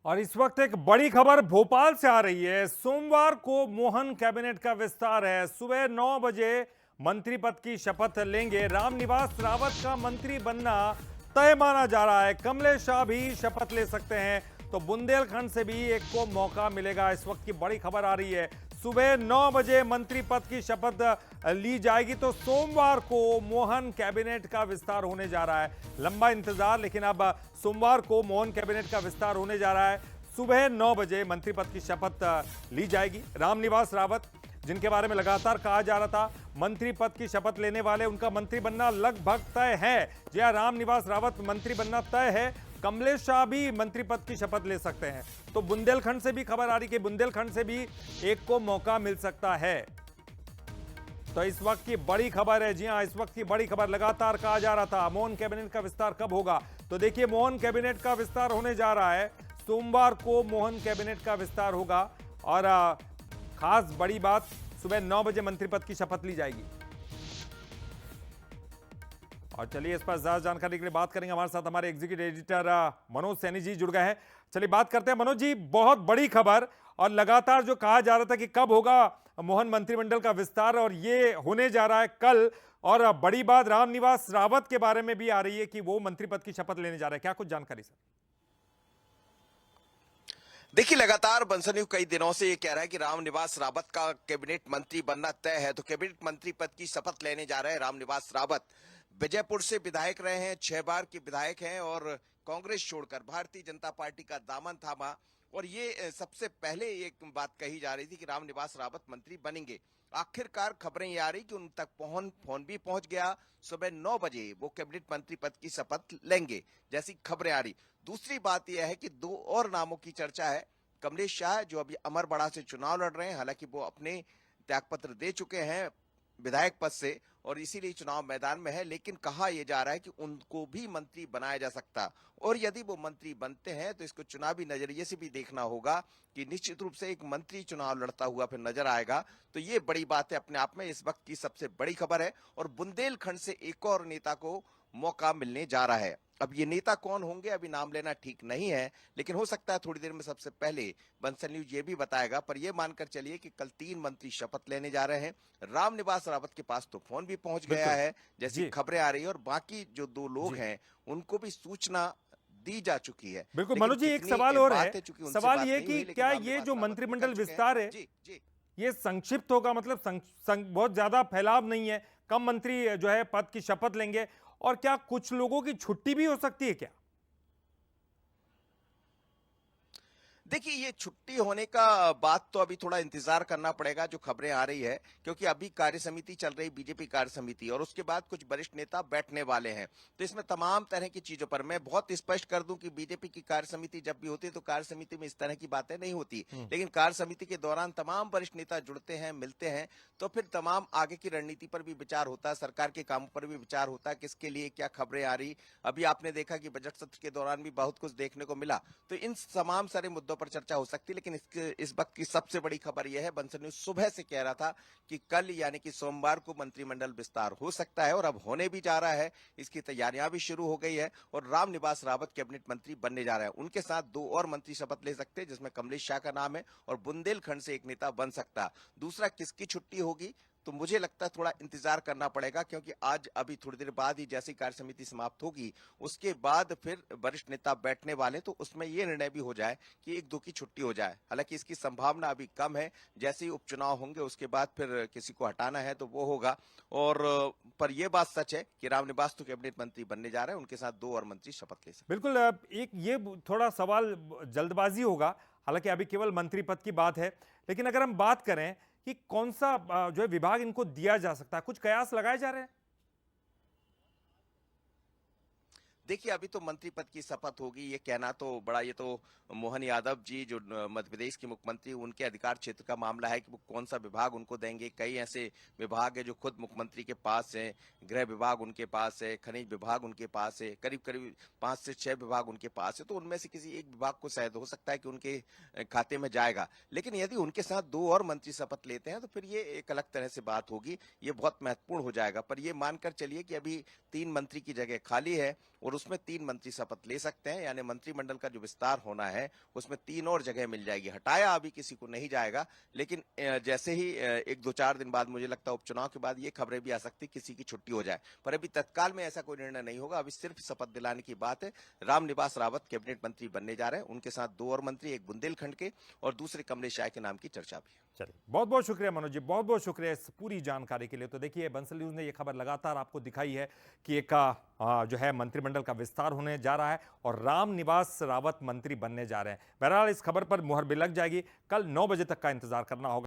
और इस वक्त एक बड़ी खबर भोपाल से आ रही है। सोमवार को मोहन कैबिनेट का विस्तार है। सुबह 9 बजे मंत्री पद की शपथ लेंगे। रामनिवास रावत का मंत्री बनना तय माना जा रहा है। कमलेश शाह भी शपथ ले सकते हैं, तो बुंदेलखंड से भी एक को मौका मिलेगा। इस वक्त की बड़ी खबर आ रही है। सुबह 9 बजे मंत्री पद की शपथ ली जाएगी, तो सोमवार को मोहन कैबिनेट का विस्तार होने जा रहा है। लंबा इंतजार, लेकिन अब सोमवार को मोहन कैबिनेट का विस्तार होने जा रहा है। सुबह 9 बजे मंत्री पद की शपथ ली जाएगी। रामनिवास रावत, जिनके बारे में लगातार कहा जा रहा था मंत्री पद की शपथ लेने वाले, उनका मंत्री बनना लगभग तय है। जी हां, रामनिवास रावत मंत्री बनना तय है। कमलेश शाह भी मंत्री पद की शपथ ले सकते हैं। तो बुंदेलखंड से भी खबर आ रही कि बुंदेलखंड से भी एक को मौका मिल सकता है। तो इस वक्त की बड़ी खबर है। जी हां, इस वक्त की बड़ी खबर। लगातार कहा जा रहा था मोहन कैबिनेट का विस्तार कब होगा, तो देखिए मोहन कैबिनेट का विस्तार होने जा रहा है। सोमवार को मोहन कैबिनेट का विस्तार होगा और खास बड़ी बात, सुबह 9 बजे मंत्री पद की शपथ ली जाएगी। और चलिए इस पर ज्यादा जानकारी के लिए बात करेंगे। हमारे साथ हमारे एग्जीक्यूटिव एडिटर मनोज सैनी जी जुड़ गए हैं। चलिए बात करते हैं। मनोज जी, बहुत बड़ी खबर, और लगातार जो कहा जा रहा था कि कब होगा मोहन मंत्रिमंडल का विस्तार, और ये होने जा रहा है कल। और बड़ी बात रामनिवास रावत के बारे में भी आ रही है कि वो मंत्री पद की शपथ लेने जा रहे हैं। क्या कुछ जानकारी सर? देखिए, लगातार बंसल कई दिनों से ये कह रहा है कि रामनिवास रावत का कैबिनेट मंत्री बनना तय है। तो कैबिनेट मंत्री पद की शपथ लेने जा रहे हैं रामनिवास रावत। विजयपुर से विधायक रहे हैं, 6 बार के विधायक हैं और कांग्रेस छोड़कर भारतीय जनता पार्टी का दामन थामा। और ये सबसे पहले एक बात कही जा रही थी कि रामनिवास रावत मंत्री बनेंगे। आखिरकार खबरें ये आ रही कि उन तक फोन भी पहुंच गया। सुबह 9 बजे वो कैबिनेट मंत्री पद की शपथ लेंगे, जैसी खबरें आ रही। दूसरी बात यह है कि 2 और नामों की चर्चा है। कमलेश शाह, जो अभी अमरबड़ा से चुनाव लड़ रहे हैं, हालांकि वो अपने त्यागपत्र दे चुके हैं विधायक पद से और इसीलिए चुनाव मैदान में है, लेकिन कहा यह जा रहा है कि उनको भी मंत्री बनाया जा सकता। और यदि वो मंत्री बनते हैं तो इसको चुनावी नजरिए से भी देखना होगा कि निश्चित रूप से एक मंत्री चुनाव लड़ता हुआ फिर नजर आएगा। तो ये बड़ी बात है अपने आप में, इस वक्त की सबसे बड़ी खबर है। और बुंदेलखंड से एक और नेता को मौका मिलने जा रहा है। अब ये नेता कौन होंगे अभी नाम लेना ठीक नहीं है, लेकिन हो सकता है थोड़ी देर में सबसे पहले बंसल न्यूज ये भी बताएगा। पर ये मानकर चलिए कि कल 3 मंत्री शपथ लेने जा रहे हैं। रामनिवास रावत के पास तो फोन भी पहुंच गया है, जैसी जी खबरें आ रही है, और बाकी जो 2 लोग जी हैं उनको भी सूचना दी जा चुकी है। बिल्कुल। लेकिन मनोज जी, एक कितनी सवाल और है। बात है, चूंकि उनसे सवाल बात ये नहीं कि हुई, लेकिन क्या ये रामनिवास जो रावत भी कर मंत्रिमंडल चुके हैं। विस्तार है, जी जी। ये संक्षिप्त होगा, मतलब बहुत ज्यादा फैलाव नहीं है, कम मंत्री जो है पद की शपथ लेंगे, और क्या कुछ लोगों की छुट्टी भी हो सकती है क्या? देखिए, ये छुट्टी होने का बात तो अभी थोड़ा इंतजार करना पड़ेगा, जो खबरें आ रही है, क्योंकि अभी कार्य समिति चल रही, बीजेपी कार्य समिति, और उसके बाद कुछ वरिष्ठ नेता बैठने वाले हैं। तो इसमें तमाम तरह की चीजों पर मैं बहुत स्पष्ट कर दूं कि बीजेपी की कार्य समिति जब भी होती है तो कार्य समिति में इस तरह की बातें नहीं होती, लेकिन कार्य समिति के दौरान तमाम वरिष्ठ नेता जुड़ते हैं, मिलते हैं, तो फिर तमाम आगे की रणनीति पर भी विचार होता है, सरकार के कामों पर भी विचार होता है, किसके लिए क्या खबरें आ रही। अभी आपने देखा कि बजट सत्र के दौरान भी बहुत कुछ देखने को मिला। तो इन तमाम सारे मुद्दों पर चर्चा हो सकती है। लेकिन इस वक्त की सबसे बड़ी खबर यह है, बंसल न्यूज सुबह से कह रहा था कि कल यानी कि सोमवार को मंत्रिमंडल विस्तार हो सकता है, और अब होने भी जा रहा है। इसकी तैयारियां भी शुरू हो गई है और रामनिवास रावत कैबिनेट मंत्री बनने जा रहा है। उनके साथ 2 और मंत्री शपथ ले सकते हैं, जिसमें कमलेश शाह का नाम है, और बुंदेलखंड से एक नेता बन सकता। दूसरा, किसकी छुट्टी होगी तो मुझे लगता है थोड़ा इंतजार करना पड़ेगा, क्योंकि आज अभी थोड़ी देर बाद ही जैसी कार्य समिति समाप्त होगी, उसके बाद फिर वरिष्ठ नेता बैठने वाले, तो उसमें यह निर्णय भी हो जाए कि 1-2 की छुट्टी हो जाए। हालांकि इसकी संभावना अभी कम है। जैसे ही उपचुनाव होंगे उसके बाद फिर किसी को हटाना है तो वो होगा। और पर यह बात सच है कि रामनिवास तो कैबिनेट मंत्री बनने जा रहे हैं, उनके साथ 2 और मंत्री शपथ ले सकते हैं। बिल्कुल। एक ये थोड़ा सवाल जल्दबाजी होगा, हालांकि अभी केवल मंत्री पद की बात है, लेकिन अगर हम बात करें कि कौन सा जो है विभाग इनको दिया जा सकता है, कुछ कयास लगाए जा रहे हैं? देखिए, अभी तो मंत्री पद की शपथ होगी, ये कहना तो बड़ा, ये तो मोहन यादव जी जो मध्य प्रदेश के मुख्यमंत्री, उनके अधिकार क्षेत्र का मामला है कि वो कौन सा विभाग उनको देंगे। कई ऐसे विभाग है जो खुद मुख्यमंत्री के पास है, गृह विभाग उनके पास है, खनिज विभाग उनके पास है, करीब करीब 5 से 6 विभाग उनके पास है। तो उनमें से किसी एक विभाग को शायद हो सकता है कि उनके खाते में जाएगा। लेकिन यदि उनके साथ 2 और मंत्री शपथ लेते हैं तो फिर ये एक अलग तरह से बात होगी, ये बहुत महत्वपूर्ण हो जाएगा। पर ये मानकर चलिए कि अभी 3 मंत्री की जगह खाली है, और उसमें 3 मंत्री शपथ ले सकते हैं, यानी मंत्रिमंडल का जो विस्तार होना है उसमें 3 और जगह मिल जाएगी। हटाया अभी किसी को नहीं जाएगा, लेकिन जैसे ही 1-2-4 दिन बाद, मुझे लगता है उपचुनाव के बाद, ये खबरें भी आ सकती किसी की छुट्टी हो जाए, पर अभी तत्काल में ऐसा कोई निर्णय नहीं होगा। अभी सिर्फ शपथ दिलाने की बात है। रामनिवास रावत कैबिनेट मंत्री बनने जा रहे हैं, उनके साथ 2 और मंत्री, एक बुंदेलखंड के और दूसरे कमलेश राय के नाम की चर्चा भी है। चलिए, बहुत बहुत शुक्रिया मनोज जी, बहुत बहुत शुक्रिया इस पूरी जानकारी के लिए। तो देखिए, बंसल न्यूज ने यह खबर लगातार आपको दिखाई है कि एक जो है मंत्रिमंडल का विस्तार होने जा रहा है और रामनिवास रावत मंत्री बनने जा रहे हैं। बहरहाल इस खबर पर मुहर भी लग जाएगी। कल 9 बजे तक का इंतजार करना होगा।